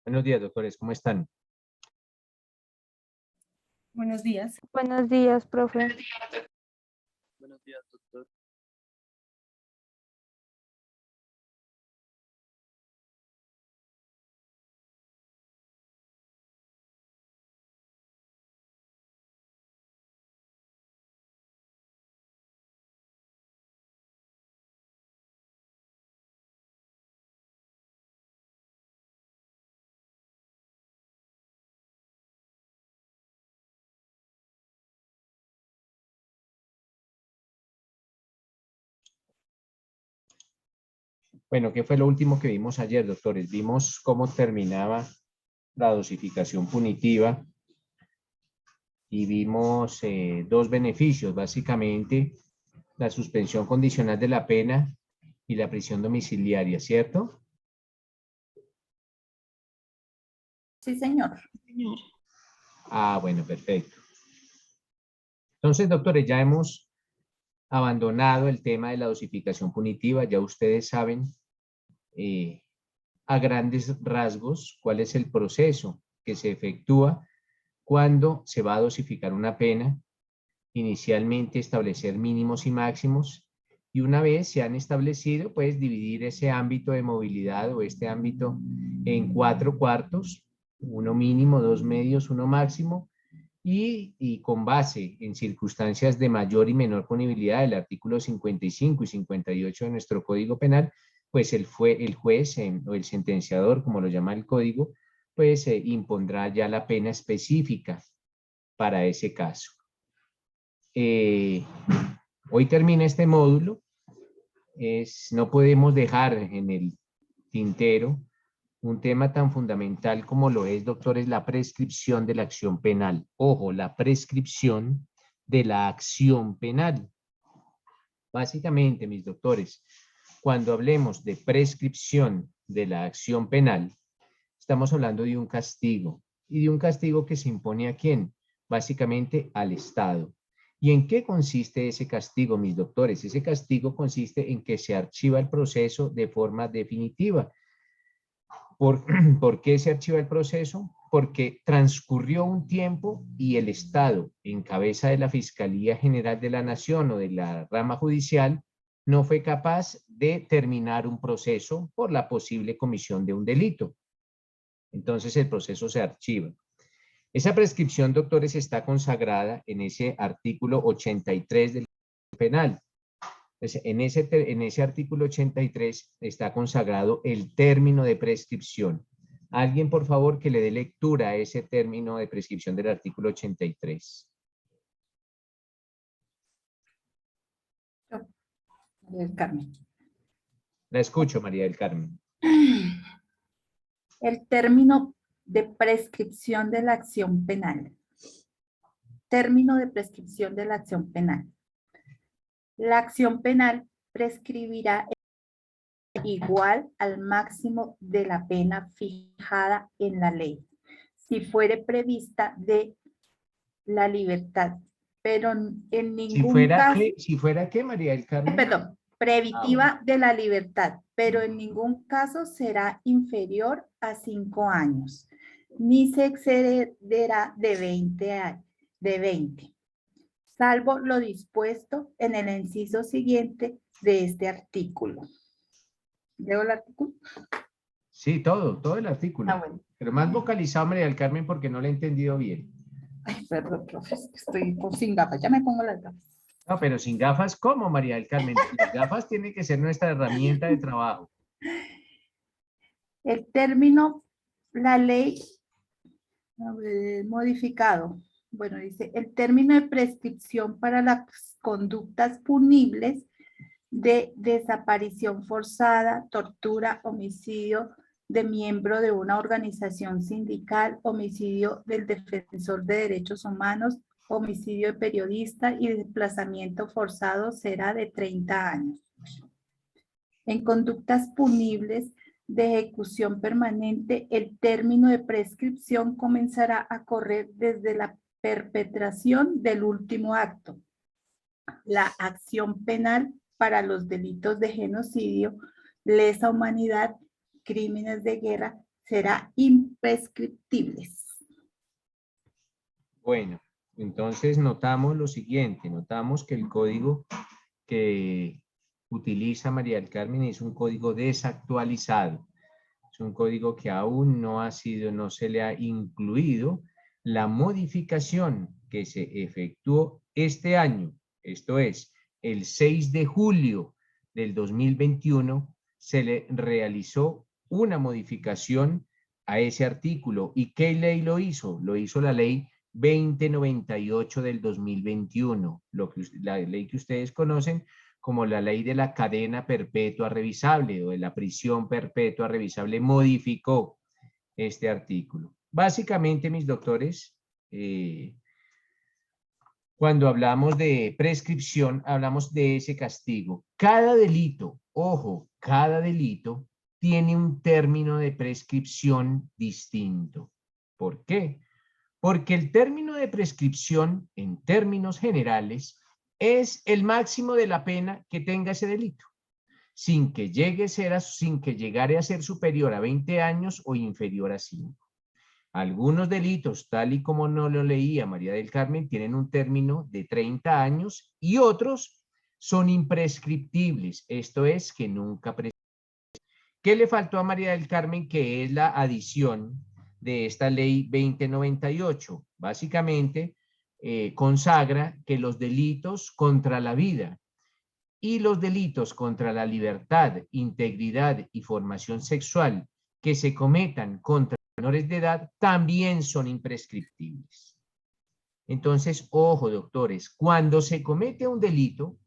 Buenos días, doctores, ¿cómo están? Buenos días. Buenos días, profe. Buenos días, doctor. Bueno, ¿qué fue lo último que vimos ayer, doctores? Vimos cómo terminaba la dosificación punitiva y vimos dos beneficios, básicamente la suspensión condicional de la pena y la prisión domiciliaria, ¿cierto? Sí, señor. Ah, bueno, perfecto. Entonces, doctores, ya hemos abandonado el tema de la dosificación punitiva, ya ustedes saben a grandes rasgos cuál es el proceso que se efectúa cuando se va a dosificar una pena. Inicialmente establecer mínimos y máximos, y una vez se han establecido, pues dividir ese ámbito de movilidad o este ámbito en 4 cuartos, uno mínimo, 2 medios, 1 máximo, y con base en circunstancias de mayor y menor punibilidad del artículo 55 y 58 de nuestro Código Penal, pues el juez o el sentenciador, como lo llama el código, pues impondrá ya la pena específica para ese caso. Hoy termina este módulo. No podemos dejar en el tintero un tema tan fundamental como lo es, doctores, la prescripción de la acción penal. Ojo, la prescripción de la acción penal. Básicamente, mis doctores, cuando hablemos de prescripción de la acción penal, estamos hablando de un castigo. ¿Y de un castigo que se impone a quién? Básicamente al Estado. ¿Y en qué consiste ese castigo, mis doctores? Ese castigo consiste en que se archiva el proceso de forma definitiva. ¿Por qué se archiva el proceso? Porque transcurrió un tiempo y el Estado, en cabeza de la Fiscalía General de la Nación o de la rama judicial, no fue capaz de terminar un proceso por la posible comisión de un delito. Entonces el proceso se archiva. Esa prescripción, doctores, está consagrada en ese artículo 83 del Código Penal. Entonces, en ese artículo 83 está consagrado el término de prescripción. Alguien, por favor, que le dé lectura a ese término de prescripción del artículo 83. María del Carmen. La escucho, María del Carmen. El término de prescripción de la acción penal. Término de prescripción de la acción penal. La acción penal prescribirá igual al máximo de la pena fijada en la ley, si fuere prevista de la libertad, pero en ningún caso... ¿Si fuera qué, María del Carmen? Perdón, preventiva de la libertad, pero en ningún caso será inferior a 5 años, ni se excederá de 20, salvo lo dispuesto en el inciso siguiente de este artículo. ¿Leo el artículo? Sí, todo el artículo. Bueno. Pero más vocalizado, María del Carmen, porque no lo he entendido bien. Ay, perdón, profe, estoy sin gafas, ya me pongo las gafas. No, pero sin gafas, ¿cómo, María del Carmen? Las gafas tienen que ser nuestra herramienta de trabajo. El término, la ley, modificado. Bueno, dice, el término de prescripción para las conductas punibles de desaparición forzada, tortura, homicidio de miembro de una organización sindical, homicidio del defensor de derechos humanos, homicidio de periodista y desplazamiento forzado será de 30 años. En conductas punibles de ejecución permanente, el término de prescripción comenzará a correr desde la perpetración del último acto. La acción penal para los delitos de genocidio, lesa humanidad, crímenes de guerra, será imprescriptibles. Bueno, entonces notamos lo siguiente, notamos que el código que utiliza María del Carmen es un código desactualizado. Es un código que aún no se le ha incluido la modificación que se efectuó este año, esto es, el 6 de julio del 2021, se le realizó una modificación a ese artículo. ¿Y qué ley lo hizo? Lo hizo la ley 2098 del 2021, la ley que ustedes conocen como la ley de la cadena perpetua revisable o de la prisión perpetua revisable, modificó este artículo. Básicamente, mis doctores, cuando hablamos de prescripción, hablamos de ese castigo. Cada delito, ojo, cada delito tiene un término de prescripción distinto. ¿Por qué? Porque el término de prescripción, en términos generales, es el máximo de la pena que tenga ese delito, sin que llegare a ser superior a 20 años o inferior a 5. Algunos delitos, tal y como no lo leía María del Carmen, tienen un término de 30 años y otros son imprescriptibles, esto es que nunca prescriben. ¿Qué le faltó a María del Carmen? Que es la adición de esta ley 2098. Básicamente, consagra que los delitos contra la vida y los delitos contra la libertad, integridad y formación sexual que se cometan contra menores de edad también son imprescriptibles. Entonces, ojo, doctores, cuando se comete un delito,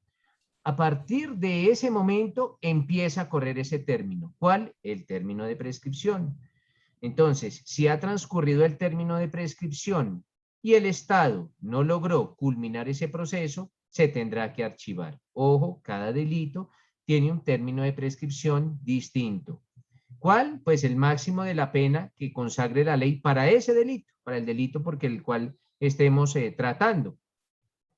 a partir de ese momento empieza a correr ese término. ¿Cuál? El término de prescripción. Entonces, si ha transcurrido el término de prescripción y el Estado no logró culminar ese proceso, se tendrá que archivar. Ojo, cada delito tiene un término de prescripción distinto. ¿Cuál? Pues el máximo de la pena que consagre la ley para ese delito, para el delito porque el cual estemos tratando.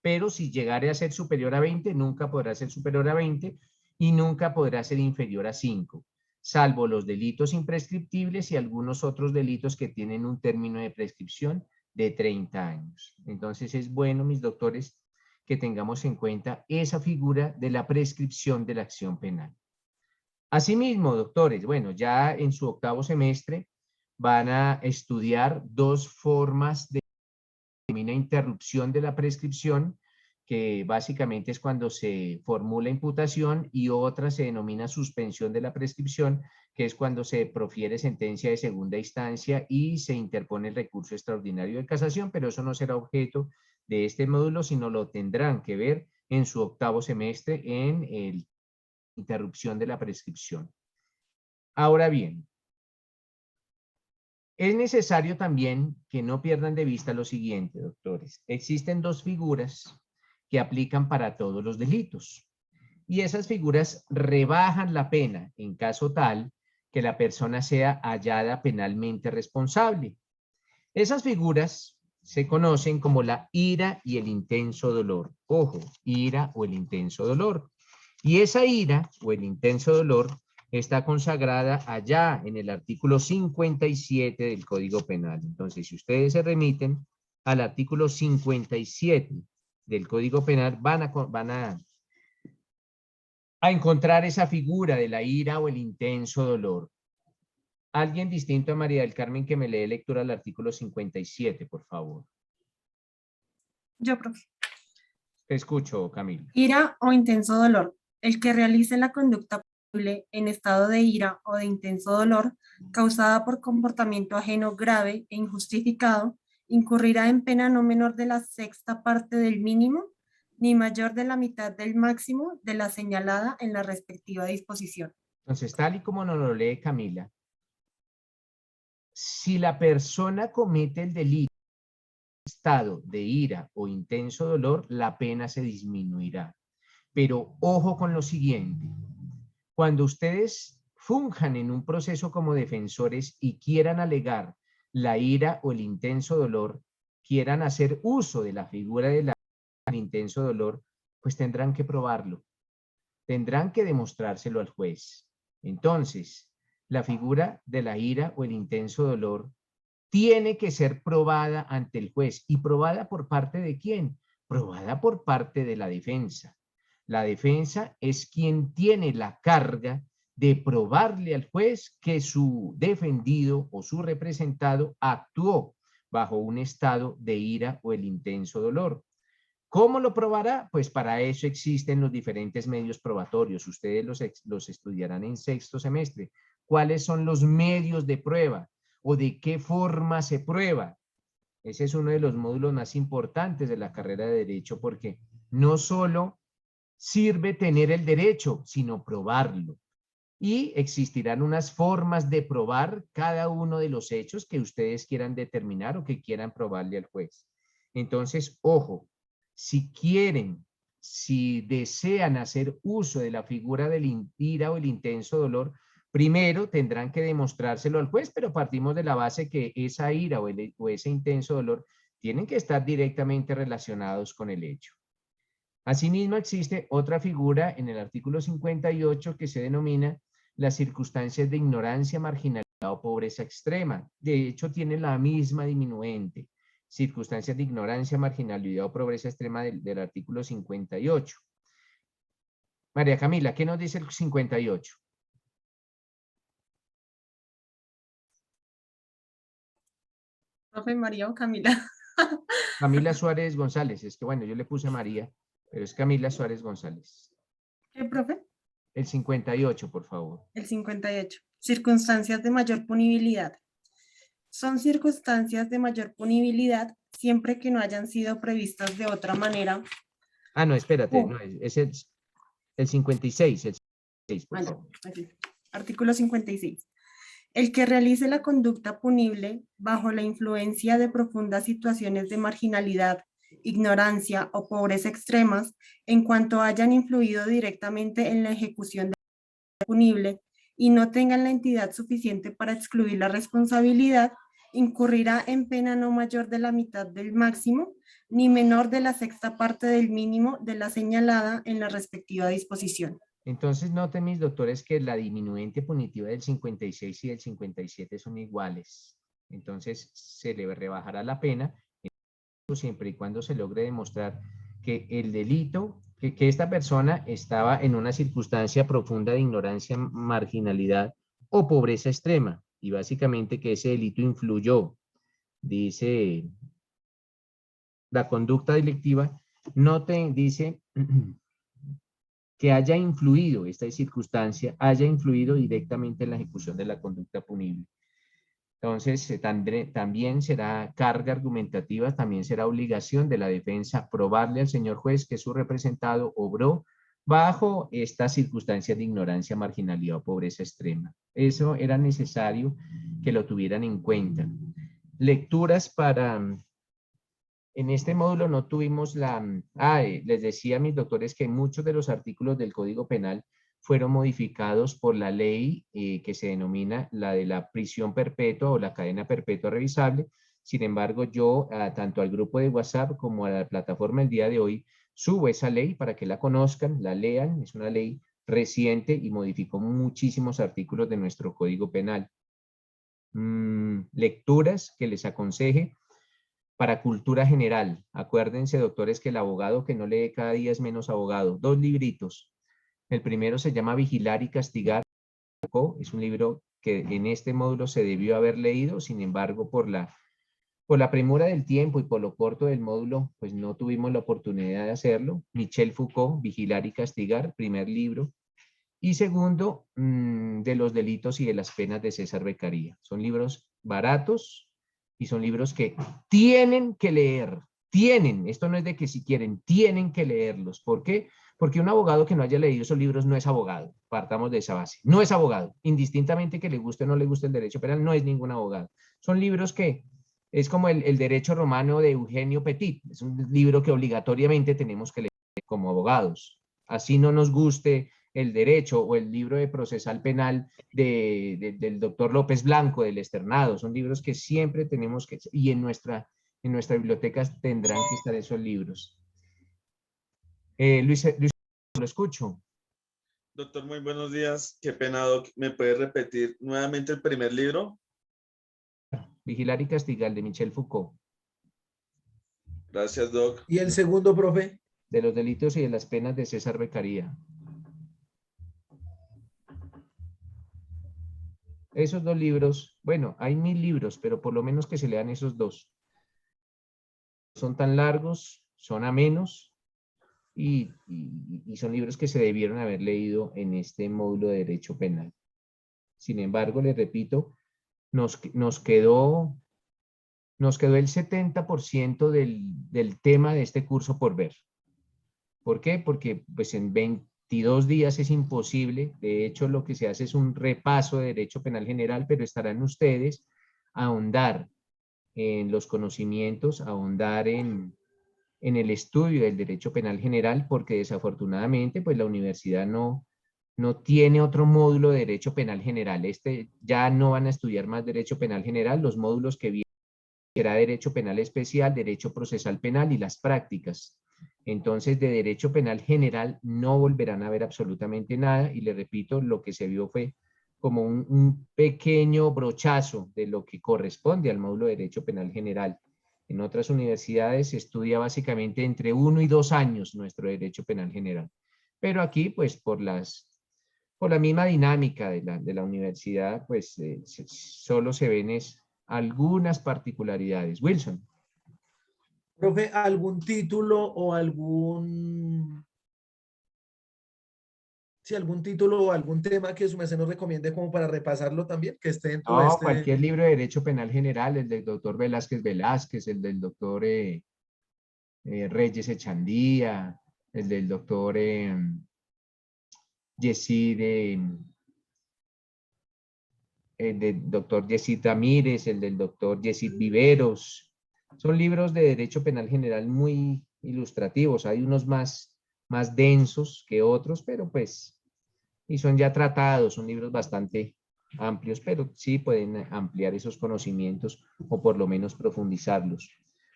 Pero si llegare a ser superior a 20, nunca podrá ser superior a 20 y nunca podrá ser inferior a 5, salvo los delitos imprescriptibles y algunos otros delitos que tienen un término de prescripción de 30 años. Entonces es bueno, mis doctores, que tengamos en cuenta esa figura de la prescripción de la acción penal. Asimismo, doctores, bueno, ya en su octavo semestre van a estudiar dos formas de interrupción de la prescripción, que básicamente es cuando se formula imputación, y otra se denomina suspensión de la prescripción, que es cuando se profiere sentencia de segunda instancia y se interpone el recurso extraordinario de casación, pero eso no será objeto de este módulo, sino lo tendrán que ver en su octavo semestre en el interrupción de la prescripción. Ahora bien, es necesario también que no pierdan de vista lo siguiente, doctores. Existen dos figuras que aplican para todos los delitos. Y esas figuras rebajan la pena en caso tal que la persona sea hallada penalmente responsable. Esas figuras se conocen como la ira y el intenso dolor. Ojo, ira o el intenso dolor. Y esa ira o el intenso dolor está consagrada allá en el artículo 57 del Código Penal. Entonces, si ustedes se remiten al artículo 57 del Código Penal, van a encontrar esa figura de la ira o el intenso dolor. Alguien distinto a María del Carmen que me lee lectura al artículo 57, por favor. Yo, profe. Te escucho, Camila. Ira o intenso dolor. El que realice la conducta punible en estado de ira o de intenso dolor causada por comportamiento ajeno grave e injustificado incurrirá en pena no menor de la sexta parte del mínimo ni mayor de la mitad del máximo de la señalada en la respectiva disposición. Entonces, tal y como nos lo lee Camila, si la persona comete el delito en estado de ira o intenso dolor, la pena se disminuirá. Pero ojo con lo siguiente. Cuando ustedes funjan en un proceso como defensores y quieran alegar la ira o el intenso dolor, quieran hacer uso de la figura del intenso dolor, pues tendrán que probarlo. Tendrán que demostrárselo al juez. Entonces, la figura de la ira o el intenso dolor tiene que ser probada ante el juez. ¿Y probada por parte de quién? Probada por parte de la defensa. La defensa es quien tiene la carga de probarle al juez que su defendido o su representado actuó bajo un estado de ira o el intenso dolor. ¿Cómo lo probará? Pues para eso existen los diferentes medios probatorios. Ustedes los estudiarán en sexto semestre. ¿Cuáles son los medios de prueba? ¿O de qué forma se prueba? Ese es uno de los módulos más importantes de la carrera de Derecho, porque no solo sirve tener el derecho, sino probarlo. Y existirán unas formas de probar cada uno de los hechos que ustedes quieran determinar o que quieran probarle al juez. Entonces, ojo, si quieren, si desean hacer uso de la figura del ira o el intenso dolor, primero tendrán que demostrárselo al juez, pero partimos de la base que esa ira o ese intenso dolor tienen que estar directamente relacionados con el hecho. Asimismo, existe otra figura en el artículo 58 que se denomina las circunstancias de ignorancia, marginalidad o pobreza extrema. De hecho, tiene la misma diminuente. Circunstancias de ignorancia, marginalidad o pobreza extrema del artículo 58. María Camila, ¿qué nos dice el 58? Profe, María o Camila. Camila Suárez González. Es que bueno, yo le puse María, pero es Camila Suárez González. ¿Qué, profe? El 58, por favor. El 58. Circunstancias de mayor punibilidad. Son circunstancias de mayor punibilidad siempre que no hayan sido previstas de otra manera. Ah, no, espérate, no, es el 56, el 56, por favor. Artículo 56. El que realice la conducta punible bajo la influencia de profundas situaciones de marginalidad, ignorancia o pobreza extremas, en cuanto hayan influido directamente en la ejecución de la punible y no tengan la entidad suficiente para excluir la responsabilidad, incurrirá en pena no mayor de la mitad del máximo, ni menor de la sexta parte del mínimo de la señalada en la respectiva disposición. Entonces noten, mis doctores, que la diminuente punitiva del 56 y del 57 son iguales. Entonces se le rebajará la pena siempre y cuando se logre demostrar que el delito, que esta persona estaba en una circunstancia profunda de ignorancia, marginalidad o pobreza extrema, y básicamente que ese delito influyó, dice la conducta delictiva, dice que haya influido, esta circunstancia, haya influido directamente en la ejecución de la conducta punible. Entonces, también será carga argumentativa, también será obligación de la defensa probarle al señor juez que su representado obró bajo estas circunstancias de ignorancia, marginalidad o pobreza extrema. Eso era necesario que lo tuvieran en cuenta. Lecturas para... En este módulo no tuvimos les decía a mis doctores que muchos de los artículos del Código Penal fueron modificados por la ley que se denomina la de la prisión perpetua o la cadena perpetua revisable. Sin embargo, yo tanto al grupo de WhatsApp como a la plataforma el día de hoy subo esa ley para que la conozcan, la lean. Es una ley reciente y modificó muchísimos artículos de nuestro Código Penal. Lecturas que les aconseje. Para cultura general, acuérdense, doctores, que el abogado que no lee cada día es menos abogado. 2 libritos. El primero se llama Vigilar y Castigar. Es un libro que en este módulo se debió haber leído, sin embargo, por la premura del tiempo y por lo corto del módulo, pues no tuvimos la oportunidad de hacerlo. Michel Foucault, Vigilar y Castigar, primer libro. Y segundo, de los delitos y de las penas de César Beccaria. Son libros baratos, y son libros que tienen que leer, esto no es de que si quieren, tienen que leerlos. ¿Por qué? Porque un abogado que no haya leído esos libros no es abogado, partamos de esa base, no es abogado, indistintamente que le guste o no le guste el derecho penal, no es ningún abogado. Son libros que es como el derecho romano de Eugenio Petit, es un libro que obligatoriamente tenemos que leer como abogados, así no nos guste el derecho o el libro de procesal penal del doctor López Blanco, del Externado. Son libros que siempre tenemos que, y en nuestra biblioteca tendrán que estar esos libros. Luis, lo escucho. Doctor, muy buenos días. Qué pena, Doc. ¿Me puede repetir nuevamente el primer libro? Vigilar y Castigar, de Michel Foucault. Gracias, Doc. ¿Y el segundo, profe? De los delitos y de las penas de César Beccaria. Esos 2 libros, bueno, hay 1000 libros, pero por lo menos que se lean esos 2. Son tan largos, son amenos y son libros que se debieron haber leído en este módulo de Derecho Penal. Sin embargo, les repito, nos quedó el 70% del tema de este curso por ver. ¿Por qué? Porque pues en 22 días es imposible. De hecho, lo que se hace es un repaso de Derecho Penal General, pero estarán ustedes a ahondar en los conocimientos, a ahondar en el estudio del Derecho Penal General, porque desafortunadamente pues la universidad no tiene otro módulo de Derecho Penal General. Ya no van a estudiar más Derecho Penal General, los módulos que vienen será Derecho Penal Especial, Derecho Procesal Penal y las prácticas. Entonces, de Derecho Penal General no volverán a ver absolutamente nada, y les repito, lo que se vio fue como un pequeño brochazo de lo que corresponde al módulo de Derecho Penal General. En otras universidades se estudia básicamente entre 1 y 2 años nuestro Derecho Penal General. Pero aquí, pues, por la misma dinámica de la universidad, pues, solo se ven algunas particularidades. Wilson. Profe, ¿algún título o algún tema que su merced nos recomiende como para repasarlo también, que esté dentro de Cualquier libro de Derecho Penal General, el del doctor Velázquez, el del doctor Reyes Echandía, el del doctor Yesid Ramírez, el del doctor Yesid Viveros. Son libros de Derecho Penal General muy ilustrativos. Hay unos más densos que otros, pero pues, y son ya tratados, son libros bastante amplios, pero sí pueden ampliar esos conocimientos o por lo menos profundizarlos.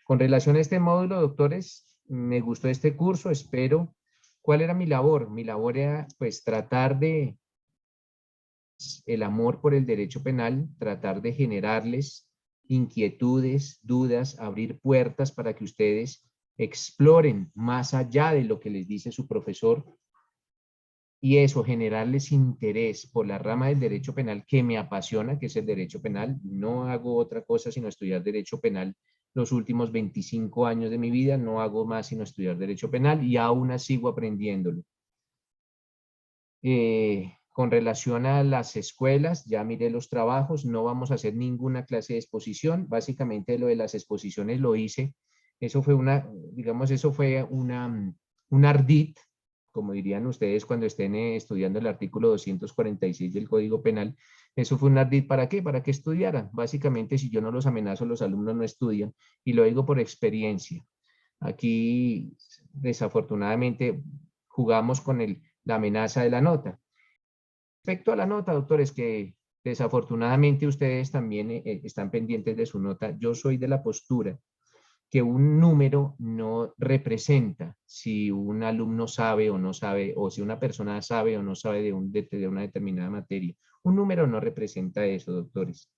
Con relación a este módulo, doctores, me gustó este curso, espero. ¿Cuál era mi labor? Mi labor era pues tratar de el amor por el derecho penal, tratar de generarles inquietudes, dudas, abrir puertas para que ustedes exploren más allá de lo que les dice su profesor, y eso, generarles interés por la rama del derecho penal que me apasiona, que es el derecho penal. No hago otra cosa sino estudiar derecho penal los últimos 25 años de mi vida, no hago más sino estudiar derecho penal y aún sigo aprendiéndolo. Con relación a las escuelas, ya miré los trabajos, no vamos a hacer ninguna clase de exposición. Básicamente lo de las exposiciones lo hice. Eso fue un ardid, como dirían ustedes cuando estén estudiando el artículo 246 del Código Penal. Eso fue un ardid, ¿para qué? Para que estudiaran. Básicamente, si yo no los amenazo, los alumnos no estudian, y lo digo por experiencia. Aquí, desafortunadamente, jugamos con la amenaza de la nota. Respecto a la nota, doctores, que desafortunadamente ustedes también están pendientes de su nota, yo soy de la postura que un número no representa si un alumno sabe o no sabe, o si una persona sabe o no sabe de una determinada materia. Un número no representa eso, doctores.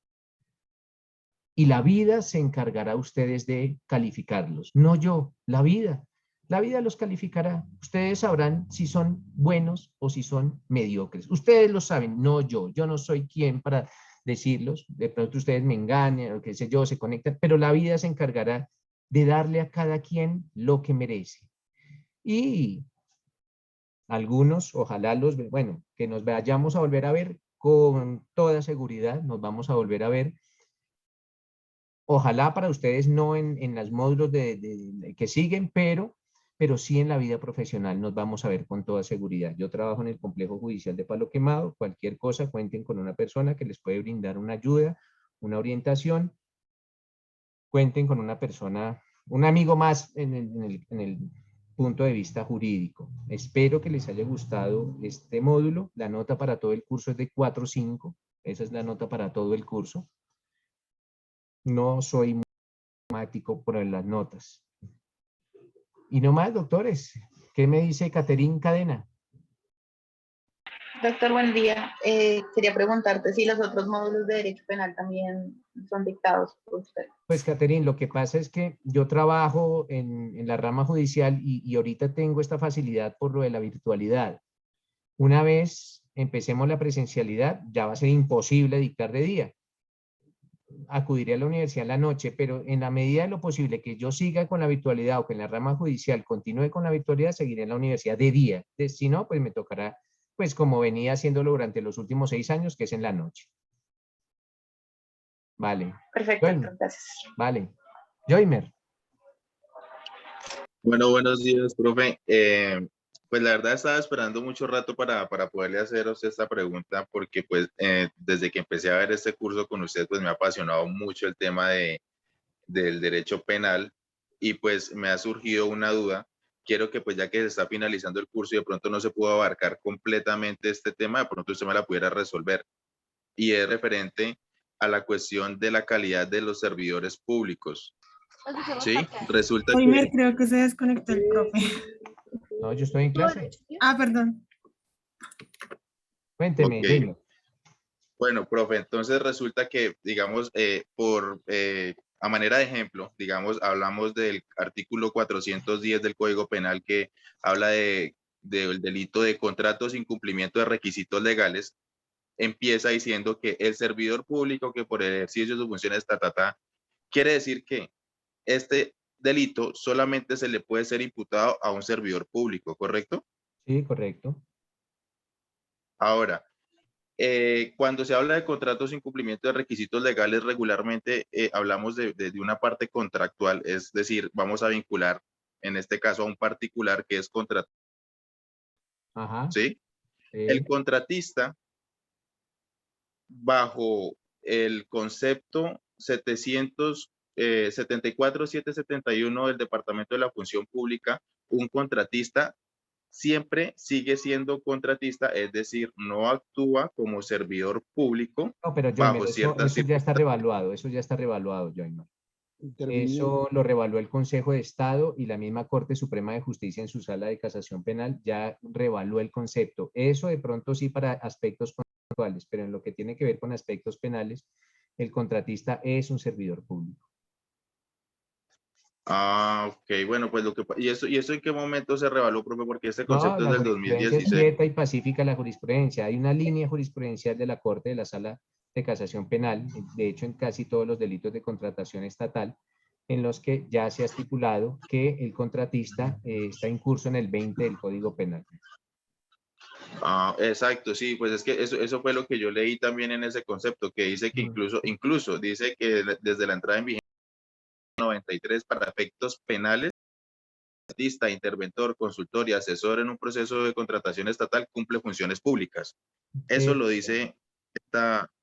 Y la vida se encargará a ustedes de calificarlos, no yo, la vida. La vida los calificará. Ustedes sabrán si son buenos o si son mediocres. Ustedes lo saben, no yo. Yo no soy quien para decirlos. De pronto ustedes me engañan o qué sé yo, se conectan, pero la vida se encargará de darle a cada quien lo que merece. Y algunos, ojalá bueno, que nos vayamos a volver a ver con toda seguridad, nos vamos a volver a ver. Ojalá para ustedes no en los módulos que siguen, pero sí en la vida profesional nos vamos a ver con toda seguridad. Yo trabajo en el Complejo Judicial de Palo Quemado. Cualquier cosa, cuenten con una persona que les puede brindar una ayuda, una orientación. Cuenten con una persona, un amigo más en el punto de vista jurídico. Espero que les haya gustado este módulo. La nota para todo el curso es de 4.5. Esa es la nota para todo el curso. No soy muy matemático por las notas. Y no más, doctores. ¿Qué me dice Caterín Cadena? Doctor, buen día. Quería preguntarte si los otros módulos de Derecho Penal también son dictados por usted. Pues, Caterín, lo que pasa es que yo trabajo en la rama judicial y ahorita tengo esta facilidad por lo de la virtualidad. Una vez empecemos la presencialidad, ya va a ser imposible dictar de día. Acudiré a la universidad en la noche, pero en la medida de lo posible que yo siga con la virtualidad o que en la rama judicial continúe con la virtualidad, seguiré en la universidad de día. Si no, pues me tocará, pues como venía haciéndolo durante los últimos 6 años, que es en la noche. Vale. Perfecto, Joymer. gracias. Vale. Joymer. Bueno, buenos días, profe. Pues la verdad estaba esperando mucho rato para poderle hacer a usted esta pregunta porque pues desde que empecé a ver este curso con usted pues me ha apasionado mucho el tema del derecho penal y pues me ha surgido una duda. Quiero que pues ya que se está finalizando el curso y de pronto no se pudo abarcar completamente este tema, de pronto usted me la pudiera resolver. Y es referente a la cuestión de la calidad de los servidores públicos. Sí, resulta Joymer, que... creo que se desconectó el profe. No, yo estoy en clase. Ah, perdón. Cuénteme, Ok. Joymer. Bueno, profe, entonces resulta que, digamos, a manera de ejemplo, digamos, hablamos del artículo 410 del Código Penal que habla del delito de contratos sin cumplimiento de requisitos legales. Empieza diciendo que el servidor público que por el ejercicio de sus funciones, quiere decir que este delito solamente se le puede ser imputado a un servidor público, ¿correcto? Sí, correcto. Ahora, cuando se habla de contratos sin cumplimiento de requisitos legales, regularmente hablamos de una parte contractual, es decir, vamos a vincular en este caso a un particular que es contratista. Ajá. ¿Sí? Sí. El contratista, bajo el concepto 771 del Departamento de la Función Pública, un contratista siempre sigue siendo contratista, es decir, no actúa como servidor público No, pero Joymer, bajo eso ciertas ya está circunstancias. revaluado, eso ya está revaluado, Joymer. Eso lo revaluó el Consejo de Estado y la misma Corte Suprema de Justicia en su sala de casación penal ya revaluó el concepto. Eso de pronto sí para aspectos contractuales, pero en lo que tiene que ver con aspectos penales, el contratista es un servidor público. Ah, ok, bueno, pues ¿y eso en qué momento se revaluó, profe? Porque este No, concepto la es del jurisprudencia es 2016. quieta y pacífica la jurisprudencia. Hay una línea jurisprudencial de la Corte de la Sala de Casación Penal, de hecho en casi todos los delitos de contratación estatal, en los que ya se ha estipulado que el contratista está incurso en el 20 del Código Penal. Ah, exacto, sí, pues es que eso fue lo que yo leí también en ese concepto, que dice que incluso dice que desde la entrada en vigencia 93 para efectos penales, contratista, interventor, consultor y asesor en un proceso de contratación estatal cumple funciones públicas. Eso lo dice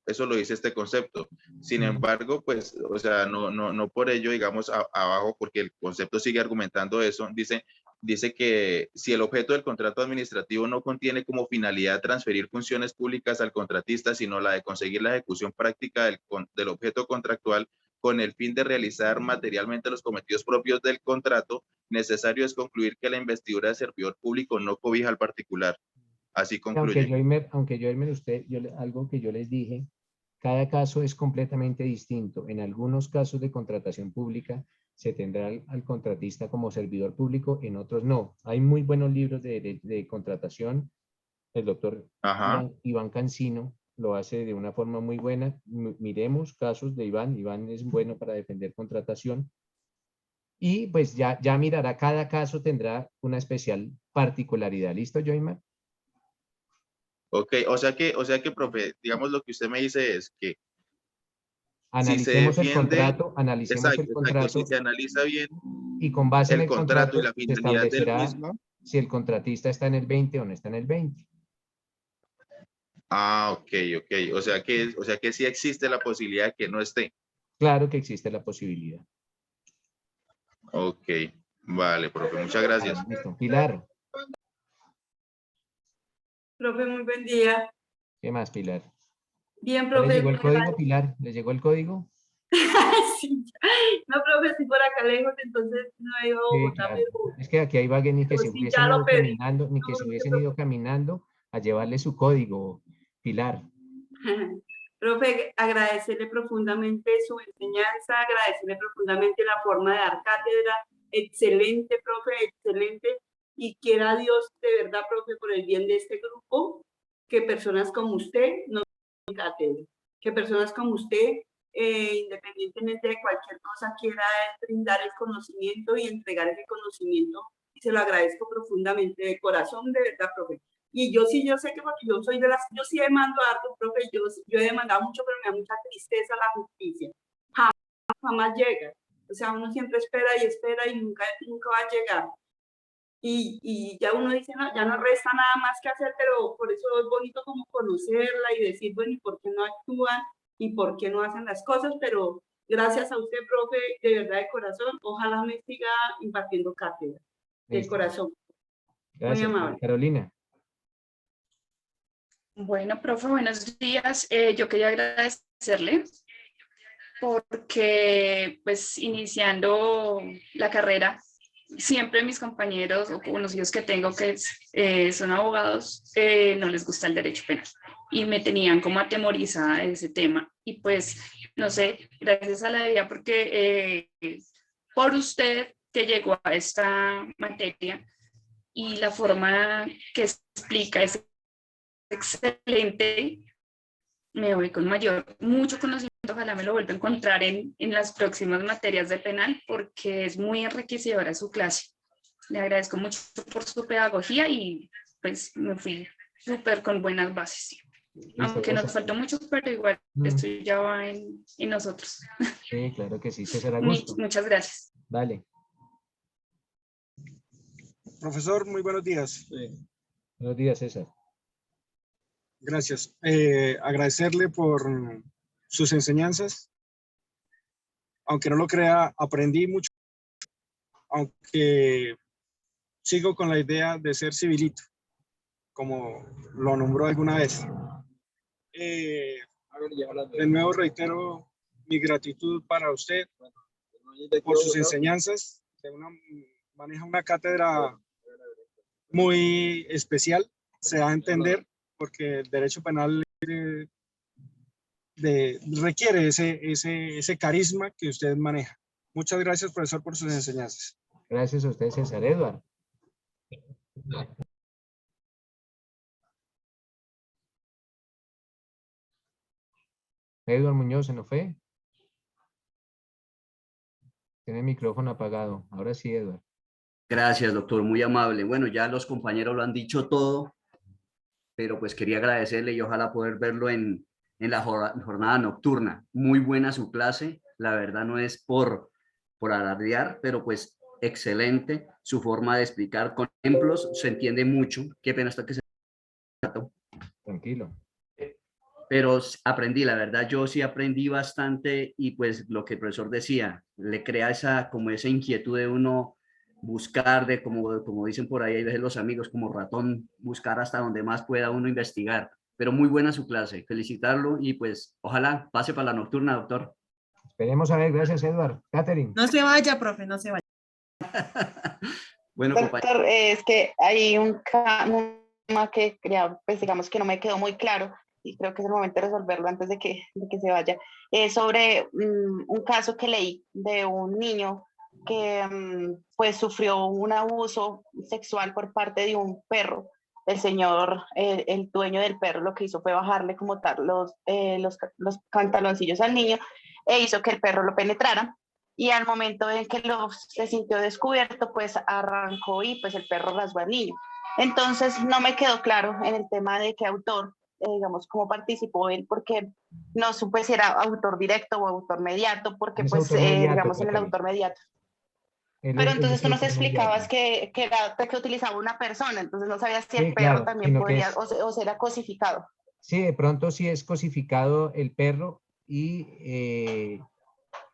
este concepto. Sin embargo, pues, o sea, no por ello, digamos, abajo, porque el concepto sigue argumentando eso, dice que si el objeto del contrato administrativo no contiene como finalidad transferir funciones públicas al contratista, sino la de conseguir la ejecución práctica del objeto contractual con el fin de realizar materialmente los cometidos propios del contrato, necesario es concluir que la investidura de servidor público no cobija al particular. Así concluye. Aunque yo, algo que yo les dije, cada caso es completamente distinto. En algunos casos de contratación pública se tendrá al contratista como servidor público, en otros no. Hay muy buenos libros de contratación. El doctor Iván Cancino lo hace de una forma muy buena. Miremos casos de Iván. Iván es bueno para defender contratación. Y pues ya mirará, cada caso tendrá una especial particularidad. ¿Listo, Joymar? Ok, o sea que, profe, digamos lo que usted me dice es que Analicemos si se defiende, el contrato, si se analiza bien y con base en el el contrato y contrato la se finalidad del establecerá mismo. si el contratista está en el 20 o no está en el 20. Ah, ok, o sea que sí existe la posibilidad de que no esté. Claro que existe la posibilidad. Ok, vale, profe, muchas gracias. Listo. Pilar, Profe, muy buen día. ¿qué más, Pilar? Bien, ¿Ya le profe. llegó el código, Pilar? ¿Le llegó el código? Sí. No, profe, estoy por acá lejos, entonces no he ido a Sí, Bogotá, claro. pero Es que aquí hay vagues ni que se sí, ya hubiesen lo ido pedí. caminando, ni que No, se no se hubiesen ido caminando a llevarle su código, Pilar. Profe, agradecerle profundamente su enseñanza, agradecerle profundamente la forma de dar cátedra. Excelente, profe, excelente. Y quiera Dios, de verdad, profe, por el bien de este grupo, que personas como usted nos den cátedra. Que personas como usted, independientemente de cualquier cosa, quiera brindar el conocimiento y entregar ese conocimiento. Y se lo agradezco profundamente de corazón, de verdad, profe. Y yo sé que porque yo soy yo sí demando harto, profe, yo he demandado mucho, pero me da mucha tristeza la justicia. Jamás llega. O sea, uno siempre espera y nunca va a llegar. Y ya uno dice, no, ya no resta nada más que hacer, pero por eso es bonito como conocerla y decir, bueno, ¿y por qué no actúan? ¿Y por qué no hacen las cosas? Pero gracias a usted, profe, de verdad, de corazón, ojalá me siga impartiendo cátedra. De corazón. Gracias, muy amable. Carolina. Bueno, profe, buenos días. Yo quería agradecerle porque, pues, iniciando la carrera, siempre mis compañeros o conocidos que tengo que son abogados, no les gusta el derecho penal y me tenían como atemorizada de ese tema. Y pues, no sé, gracias a la vida porque por usted que llegó a esta materia y la forma que explica es excelente, me voy con mucho conocimiento, ojalá me lo vuelva a encontrar en las próximas materias de penal porque es muy enriquecedora su clase. Le agradezco mucho por su pedagogía y pues me fui súper con buenas bases. Listo, aunque nos faltó mucho, pero igual esto ya va en nosotros. Sí, claro que sí, César Augusto. Muchas gracias. Vale. Profesor, muy buenos días. Buenos días, César. Gracias. Agradecerle por sus enseñanzas. Aunque no lo crea, aprendí mucho. Aunque sigo con la idea de ser civilito, como lo nombró alguna vez. De nuevo reitero mi gratitud para usted por sus enseñanzas. Maneja una cátedra muy especial, se da a entender, porque el derecho penal requiere ese carisma que usted maneja. Muchas gracias, profesor, por sus enseñanzas. Gracias a usted, César. Edward. Edward Muñoz, ¿se nos fue? Tiene el micrófono apagado. Ahora sí, Edward. Gracias, doctor, muy amable. Bueno, ya los compañeros lo han dicho todo, pero pues quería agradecerle y ojalá poder verlo en la jornada nocturna. Muy buena su clase, la verdad no es por alardear, pero pues excelente su forma de explicar con ejemplos, se entiende mucho. Qué pena hasta que se... Tranquilo. Pero aprendí, la verdad, yo sí aprendí bastante y pues lo que el profesor decía, le crea como esa inquietud de uno buscar, de como dicen por ahí, de los amigos, como ratón, buscar hasta donde más pueda uno investigar. Pero muy buena su clase, felicitarlo y pues ojalá pase para la nocturna, doctor. Esperemos a ver, gracias, Edward. Catherine. No se vaya, profe, no se vaya. Bueno, doctor, es que hay un tema que pues digamos que no me quedó muy claro y creo que es el momento de resolverlo antes de que se vaya. Sobre un caso que leí de un niño que pues sufrió un abuso sexual por parte de un perro. El señor, el dueño del perro, lo que hizo fue bajarle como tal los pantaloncillos al niño e hizo que el perro lo penetrara. Y al momento en que se sintió descubierto, pues arrancó y pues el perro rasgó al niño. Entonces no me quedó claro en el tema de qué autor, digamos, cómo participó él, porque no supe si era autor directo o autor mediato, porque Es pues autor mediato, digamos en el autor mediato. Pero entonces tú nos explicabas que utilizaba una persona, entonces no sabías si el perro claro, también podría, o será cosificado. Sí, de pronto sí es cosificado el perro y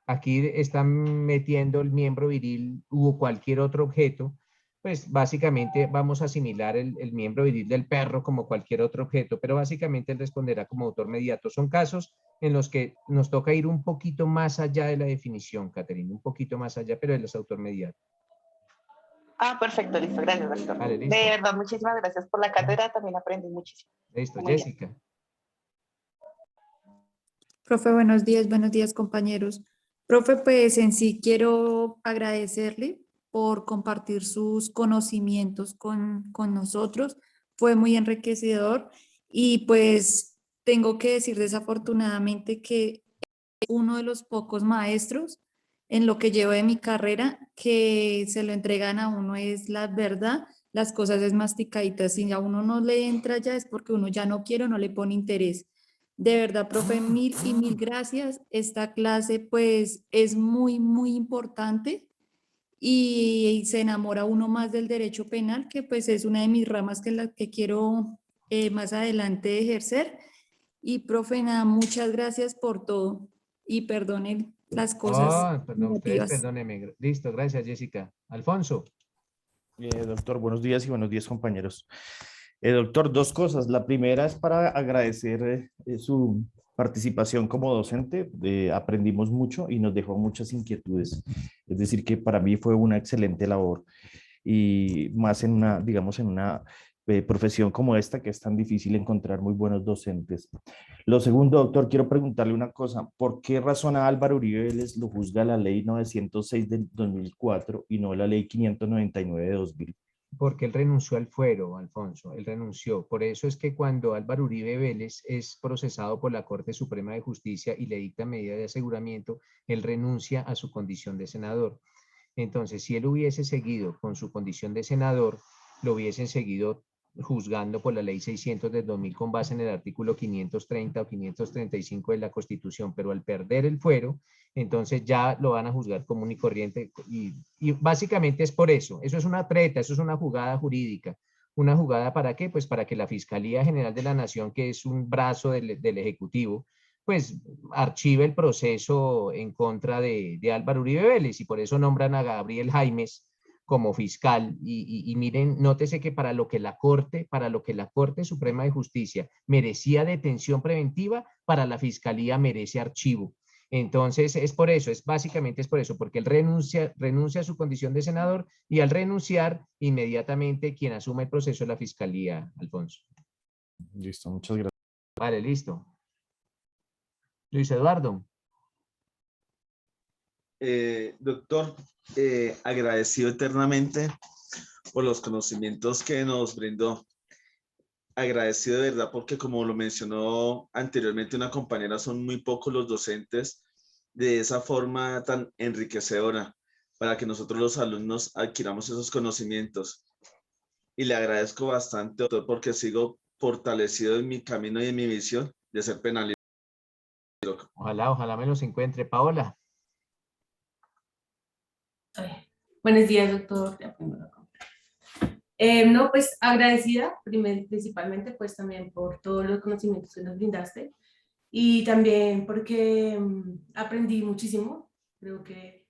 aquí están metiendo el miembro viril u cualquier otro objeto, pues básicamente vamos a asimilar el miembro viril del perro como cualquier otro objeto, pero básicamente él responderá como autor mediato. Son casos en los que nos toca ir un poquito más allá de la definición, Caterina, un poquito más allá, pero él es autor mediato. Ah, perfecto, listo, gracias, doctor. Vale, listo. De verdad, muchísimas gracias por la cátedra, también aprendí muchísimo. Listo, muy Jessica. Bien. Profe, buenos días, compañeros. Profe, pues en sí quiero agradecerle por compartir sus conocimientos con nosotros. Fue muy enriquecedor y pues tengo que decir desafortunadamente que es uno de los pocos maestros en lo que llevo de mi carrera que se lo entregan a uno es la verdad, las cosas es masticaditas. Si a uno no le entra ya es porque uno ya no quiere o no le pone interés. De verdad, profe, mil y mil gracias. Esta clase pues es muy, muy importante y se enamora uno más del derecho penal, que pues es una de mis ramas que la que quiero más adelante ejercer. Y profe, nada, muchas gracias por todo y perdonen las cosas Perdón, ustedes negativas. perdónenme. Listo, gracias, Jessica. Alfonso. Doctor, buenos días y buenos días, compañeros. Doctor, dos cosas. La primera es para agradecer su participación como docente. Aprendimos mucho y nos dejó muchas inquietudes. Es decir, que para mí fue una excelente labor y más en una, digamos, en una profesión como esta, que es tan difícil encontrar muy buenos docentes. Lo segundo, doctor, quiero preguntarle una cosa. ¿Por qué razón a Álvaro Uribe Vélez lo juzga la ley 906 del 2004 y no la ley 599 de 2000? Porque él renunció al fuero, Alfonso, él renunció. Por eso es que cuando Álvaro Uribe Vélez es procesado por la Corte Suprema de Justicia y le dicta medida de aseguramiento, él renuncia a su condición de senador. Entonces, si él hubiese seguido con su condición de senador, lo hubiesen seguido juzgando por la ley 600 del 2000 con base en el artículo 530 o 535 de la Constitución, pero al perder el fuero, entonces ya lo van a juzgar común y corriente y básicamente es por eso es una treta, eso es una jugada jurídica. ¿Una jugada para qué? Pues para que la Fiscalía General de la Nación, que es un brazo del Ejecutivo, pues archive el proceso en contra de Álvaro Uribe Vélez y por eso nombran a Gabriel Jaimes como fiscal y miren, nótese que para lo que la Corte Suprema de Justicia merecía detención preventiva, para la Fiscalía merece archivo. Entonces es por eso, básicamente es por eso, porque él renuncia a su condición de senador y al renunciar, inmediatamente quien asume el proceso es la Fiscalía, Alfonso. Listo, muchas gracias. Vale, listo. Luis Eduardo. Doctor, agradecido eternamente por los conocimientos que nos brindó. Agradecido de verdad porque, como lo mencionó anteriormente una compañera, son muy pocos los docentes de esa forma tan enriquecedora para que nosotros los alumnos adquiramos esos conocimientos. Y le agradezco bastante, doctor, porque sigo fortalecido en mi camino y en mi visión de ser penalista. Ojalá, ojalá me los encuentre. Paola. Buenos días, doctor. No, pues agradecida principalmente pues también por todos los conocimientos que nos brindaste y también porque aprendí muchísimo. Creo que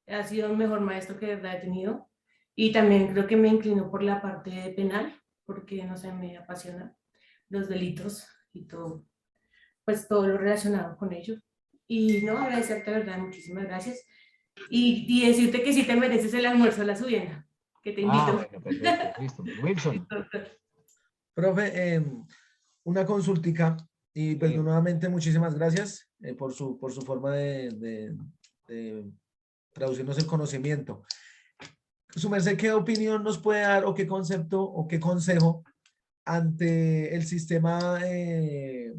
ha sido el mejor maestro que de verdad he tenido y también creo que me inclino por la parte penal porque, no sé, me apasiona los delitos y todo, pues todo lo relacionado con ellos. Y no, agradecerte de verdad, muchísimas gracias. Y decirte que sí te mereces el almuerzo a la subienda, que te invito. Bueno, perfecto, listo. Wilson. Profe, una consultica y pues Sí. nuevamente muchísimas gracias por su forma de traducirnos el conocimiento. Su merced, ¿qué opinión nos puede dar o qué concepto o qué consejo ante el sistema se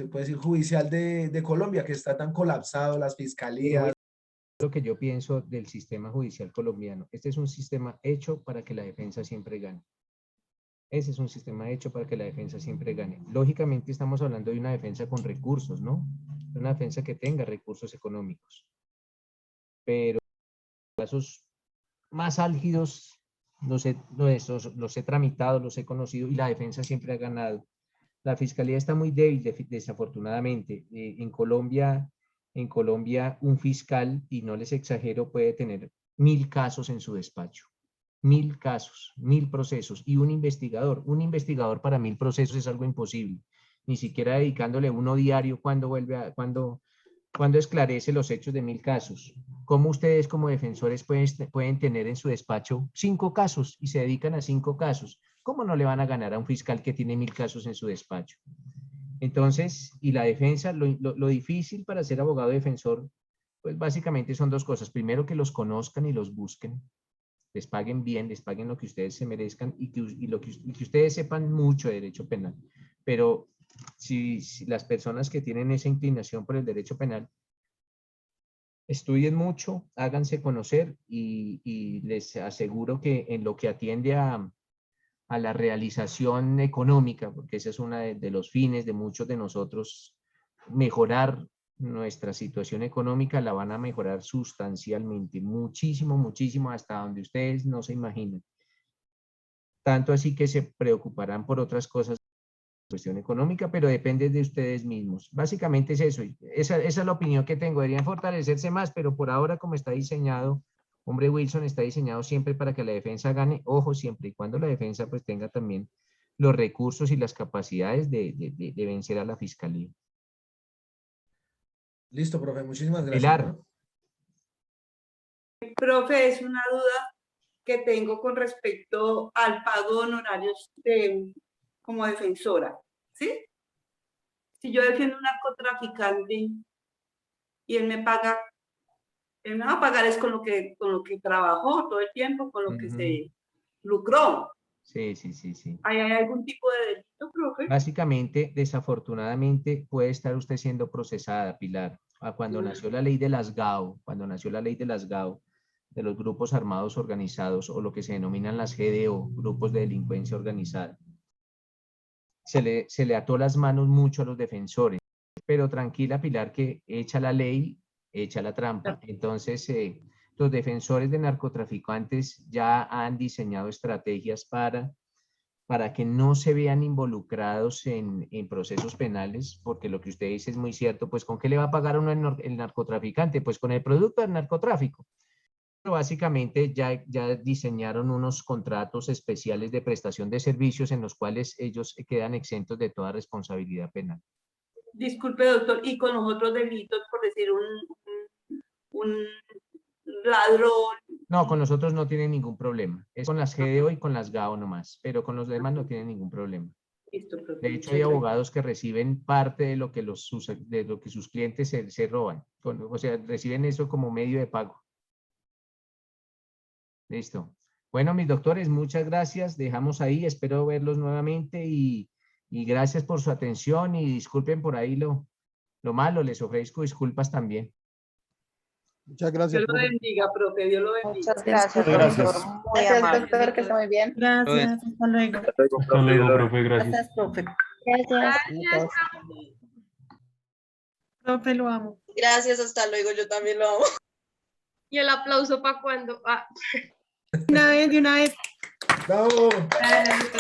puede decir, judicial de Colombia, que está tan colapsado, las fiscalías? Lo que yo pienso del sistema judicial colombiano, este es un sistema hecho para que la defensa siempre gane. Ese es un sistema hecho para que la defensa siempre gane. Lógicamente estamos hablando de una defensa con recursos, ¿no? Una defensa que tenga recursos económicos. Pero casos más álgidos los he tramitado, los he conocido y la defensa siempre ha ganado. La fiscalía está muy débil, desafortunadamente. En Colombia, un fiscal, y no les exagero, puede tener 1000 casos en su despacho. 1000 casos, 1000 procesos. Y un investigador para 1000 procesos es algo imposible. Ni siquiera dedicándole uno diario cuando esclarece los hechos de 1000 casos. ¿Cómo ustedes como defensores pueden tener en su despacho 5 casos y se dedican a 5 casos? ¿Cómo no le van a ganar a un fiscal que tiene 1000 casos en su despacho? Entonces, y la defensa, lo difícil para ser abogado defensor, pues básicamente son dos cosas. Primero, que los conozcan y los busquen, les paguen bien, les paguen lo que ustedes se merezcan y que ustedes sepan mucho de derecho penal. Pero si las personas que tienen esa inclinación por el derecho penal, estudien mucho, háganse conocer y les aseguro que en lo que atiende a la realización económica, porque ese es uno de los fines de muchos de nosotros, mejorar nuestra situación económica, la van a mejorar sustancialmente, muchísimo, muchísimo, hasta donde ustedes no se imaginan. Tanto así que se preocuparán por otras cosas de cuestión económica, pero depende de ustedes mismos. Básicamente es eso. Esa es la opinión que tengo. Deberían fortalecerse más, pero por ahora, como está diseñado, hombre, Wilson, está diseñado siempre para que la defensa gane, ojo, siempre y cuando la defensa pues tenga también los recursos y las capacidades de vencer a la fiscalía. Listo, profe, muchísimas gracias. Pilar. Profe, es una duda que tengo con respecto al pago de honorarios como defensora, ¿sí? Si yo defiendo a un narcotraficante y él me paga, él me va a pagar es con lo que trabajó todo el tiempo, con lo que se lucró. Sí, sí, sí, sí. ¿Hay algún tipo de delito, profe? Básicamente, desafortunadamente, puede estar usted siendo procesada, Pilar. Cuando nació la ley de las GAO, de los grupos armados organizados, o lo que se denominan las GDO, grupos de delincuencia organizada, se le ató las manos mucho a los defensores. Pero tranquila, Pilar, que echa la ley, echa la trampa. Entonces, los defensores de narcotraficantes ya han diseñado estrategias para que no se vean involucrados en procesos penales, porque lo que usted dice es muy cierto, pues ¿con qué le va a pagar uno el narcotraficante? Pues con el producto del narcotráfico. Pero básicamente ya diseñaron unos contratos especiales de prestación de servicios en los cuales ellos quedan exentos de toda responsabilidad penal. Disculpe, doctor, y con los otros delitos, por decir un ladrón. No, con los otros no tienen ningún problema. Es con las GDO y con las GAO nomás, pero con los demás no tienen ningún problema. Listo, profe. De hecho, hay abogados que reciben parte de lo que, sus clientes se roban. O sea, reciben eso como medio de pago. Listo. Bueno, mis doctores, muchas gracias. Dejamos ahí. Espero verlos nuevamente y gracias por su atención y disculpen por ahí lo malo. Les ofrezco disculpas también. Muchas gracias. Dios lo bendiga, profe. Dios lo bendiga. Muchas gracias, Gracias. doctor. Muy Gracias, amable. doctor, que esté muy bien. Gracias, hasta luego. Hasta luego, profe. Gracias. Gracias, profe. Gracias. Profe, lo amo. Gracias, hasta luego, yo también lo amo. ¿Y el aplauso para cuándo? Ah. De una vez. ¡Bravo! Gracias,